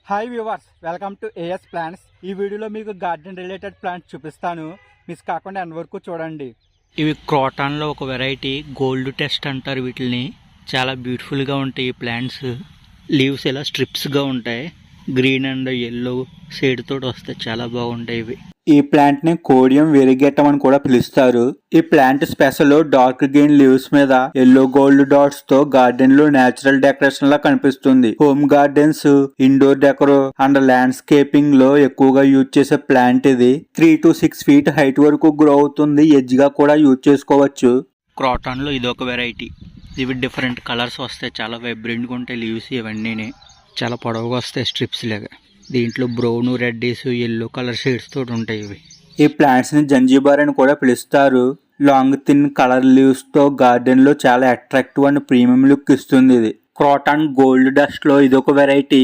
Hi viewers, welcome to AS plants. ఈ వీడియోలో మీకు గార్డెన్ రిలేటెడ్ ప్లాంట్స్ చూపిస్తాను. మిస్ కాకుండా ఎండ్ వరకు చూడండి. ఇవి క్రోటాన్లో ఒక వెరైటీ గోల్డ్ టెస్ట్ అంటారు వీటిని. చాలా బ్యూటిఫుల్గా ఉంటాయి ఈ ప్లాంట్స్. లీవ్స్ ఇలా స్ట్రిప్స్గా ఉంటాయి. గ్రీన్ అండ్ ఎల్లో షేడ్ తోటి వస్తాయి. చాలా బాగుంటాయి ఇవి. ఈ ప్లాంట్ ని కోడియం వెరిగేటం అని కూడా పిలుస్తారు. ఈ plant special dark green leaves మీద ఎల్లో గోల్డ్ డాట్స్ తో గార్డెన్ లో నేచురల్ డెకరేషన్ లా కనిపిస్తుంది. Home gardens, indoor decor and landscaping లో ఎక్కువగా యూజ్ చేసే ప్లాంట్ ఇది. 3 to 6 feet హైట్ వరకు గ్రో అవుతుంది. ఎడ్జ్ గా కూడా యూజ్ చేసుకోవచ్చు. క్రోటాన్ లో ఇదొక వెరైటీ. ఇవి డిఫరెంట్ కలర్స్ వస్తాయి. చాలా వైబ్రెంట్ గా ఉంటాయి లీవ్స్. ఇవన్నీ చాలా పొడవుగా వస్తాయి స్ట్రిప్స్ లాగా. దీంట్లో brown, reddish, yellow colour shades తోటి ఉంటాయి ఇవి. ఈ ప్లాంట్స్ ని జంజీబార్ అని కూడా పిలుస్తారు. లాంగ్ థిన్ కలర్ లీవ్స్ తో గార్డెన్ లో చాలా అట్రాక్టివ్ అండ్ ప్రీమియం లుక్ ఇస్తుంది ఇది. క్రోటాన్ గోల్డ్ డస్ట్ లో ఇదొక వెరైటీ.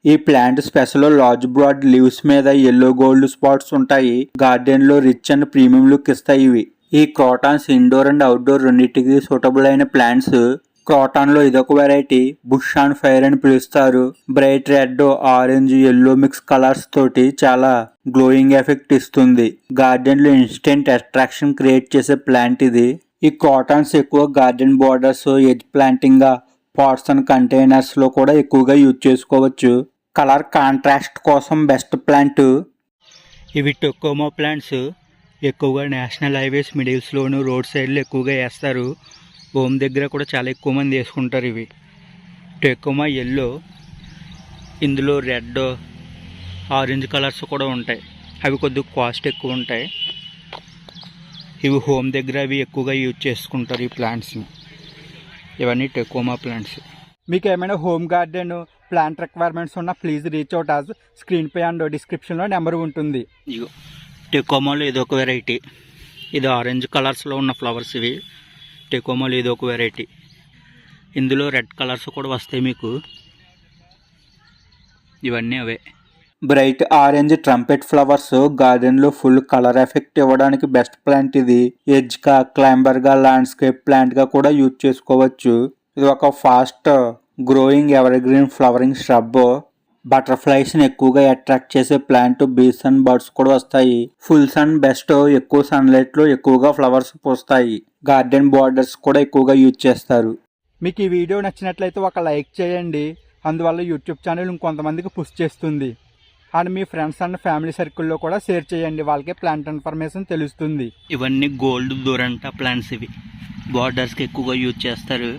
ఈ plant special large broad leaves మీద ఎల్లో గోల్డ్ స్పాట్స్ ఉంటాయి. గార్డెన్ లో రిచ్ అండ్ ప్రీమియం లుక్ ఇస్తాయి ఇవి. ఈ క్రోటాన్స్ ఇండోర్ అండ్ అవుట్డోర్ రెండింటికి సూటబుల్ అయిన ప్లాంట్స్. క్రోటాన్ లో ఇదొక వెరైటీ. బుష్ ఆన్ ఫైర్ అని పిలుస్తారు. Bright red, orange, yellow mix colours తోటి చాలా గ్లోయింగ్ ఎఫెక్ట్ ఇస్తుంది. గార్డెన్ లో ఇన్స్టెంట్ అట్రాక్షన్ క్రియేట్ చేసే ప్లాంట్ ఇది. ఈ క్రోటాన్స్ ఎక్కువ గార్డెన్ బోర్డర్స్, ఎడ్జ్ ప్లాంటింగ్ గా, పాట్స్ అండ్ కంటైనర్స్ లో కూడా ఎక్కువగా యూజ్ చేసుకోవచ్చు. కలర్ కాంట్రాస్ట్ కోసం బెస్ట్ ప్లాంట్. ఇవి టొకోమో ప్లాంట్స్. ఎక్కువగా నేషనల్ హైవేస్ మిడిల్స్ లోను, రోడ్ సైడ్లో ఎక్కువగా వేస్తారు. హోమ్ దగ్గర కూడా చాలా ఎక్కువ మంది వేసుకుంటారు ఇవి. టొకోమో ఎల్లో, ఇందులో రెడ్, ఆరెంజ్ కలర్స్ కూడా ఉంటాయి. అవి కొద్దిగా కాస్ట్ ఎక్కువ ఉంటాయి. ఇవి హోమ్ దగ్గర అవి ఎక్కువగా యూజ్ చేసుకుంటారు ఈ ప్లాంట్స్ని. ఇవన్నీ టొకోమో ప్లాంట్స్. మీకు ఏమైనా హోమ్ గార్డెన్ ప్లాంట్ రిక్వైర్మెంట్స్ ఉన్నా please reach out as screen పై అండ్ డిస్క్రిప్షన్లో నెంబర్ ఉంటుంది. ఇగో టొకోమోలో ఇదొక వెరైటీ. ఇది ఆరెంజ్ కలర్స్లో ఉన్న ఫ్లవర్స్ ఇవి. టొకోమోలో ఇదొక వెరైటీ. ఇందులో రెడ్ కలర్స్ కూడా వస్తాయి మీకు. ఇవన్నీ అవే. Bright orange trumpet flowers garden లో ఫుల్ కలర్ ఎఫెక్ట్ ఇవ్వడానికి బెస్ట్ ప్లాంట్ ఇది. ఎడ్జ్ గా, క్లైంబర్ గా, ల్యాండ్స్కేప్ ప్లాంట్ గా కూడా యూజ్ చేసుకోవచ్చు. ఇది ఒక fast growing evergreen flowering shrub. Butterflies ని ఎక్కువగా అట్రాక్ట్ చేసే ప్లాంట్. బీస్ అండ్ బర్డ్స్ కూడా వస్తాయి. Full sun best. ఎక్కువ సన్లైట్ లో ఎక్కువగా ఫ్లవర్స్ పూస్తాయి. గార్డెన్ బోర్డర్స్ కూడా ఎక్కువగా యూజ్ చేస్తారు. మీకు ఈ వీడియో నచ్చినట్లయితే ఒక లైక్ చేయండి. అందువల్ల యూట్యూబ్ ఛానల్ ఇంకొంతమందికి పుష్ చేస్తుంది. And me friends and family సర్కిల్లో కూడా షేర్ చేయండి. వాళ్ళకి ప్లాంట్ ఇన్ఫర్మేషన్ తెలుస్తుంది. ఇవన్నీ గోల్డ్ దూరంట ప్లాంట్స్ ఇవి. బార్డర్స్కి ఎక్కువగా యూజ్ చేస్తారు.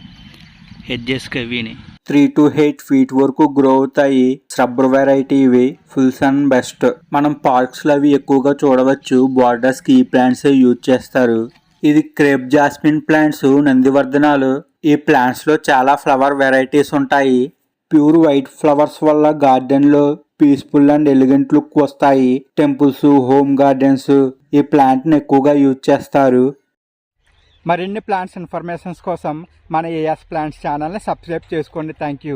హెడ్జెస్కి అవిని 3 to 8 feet వరకు గ్రో అవుతాయి. shrub వెరైటీ ఇవి. Full sun best. మనం పార్క్స్ లో అవి ఎక్కువగా చూడవచ్చు. బార్డర్స్ కి ఈ ప్లాంట్స్ యూజ్ చేస్తారు. ఇది క్రేప్ జాస్మిన్ ప్లాంట్స్, నందివర్ధనాలు. ఈ ప్లాంట్స్ లో చాలా ఫ్లవర్ వెరైటీస్ ఉంటాయి. ప్యూర్ వైట్ ఫ్లవర్స్ వల్ల గార్డెన్ లో పీస్ఫుల్ అండ్ ఎలిగెంట్ లుక్ వస్తాయి. టెంపుల్స్, హోమ్ గార్డెన్స్ ఈ ప్లాంట్ ని ఎక్కువగా యూజ్ చేస్తారు. మరిన్ని ప్లాంట్స్ ఇన్ఫర్మేషన్స్ కోసం మన ఏఎస్ ప్లాంట్స్ ఛానల్ని సబ్స్క్రైబ్ చేసుకోండి. Thank you.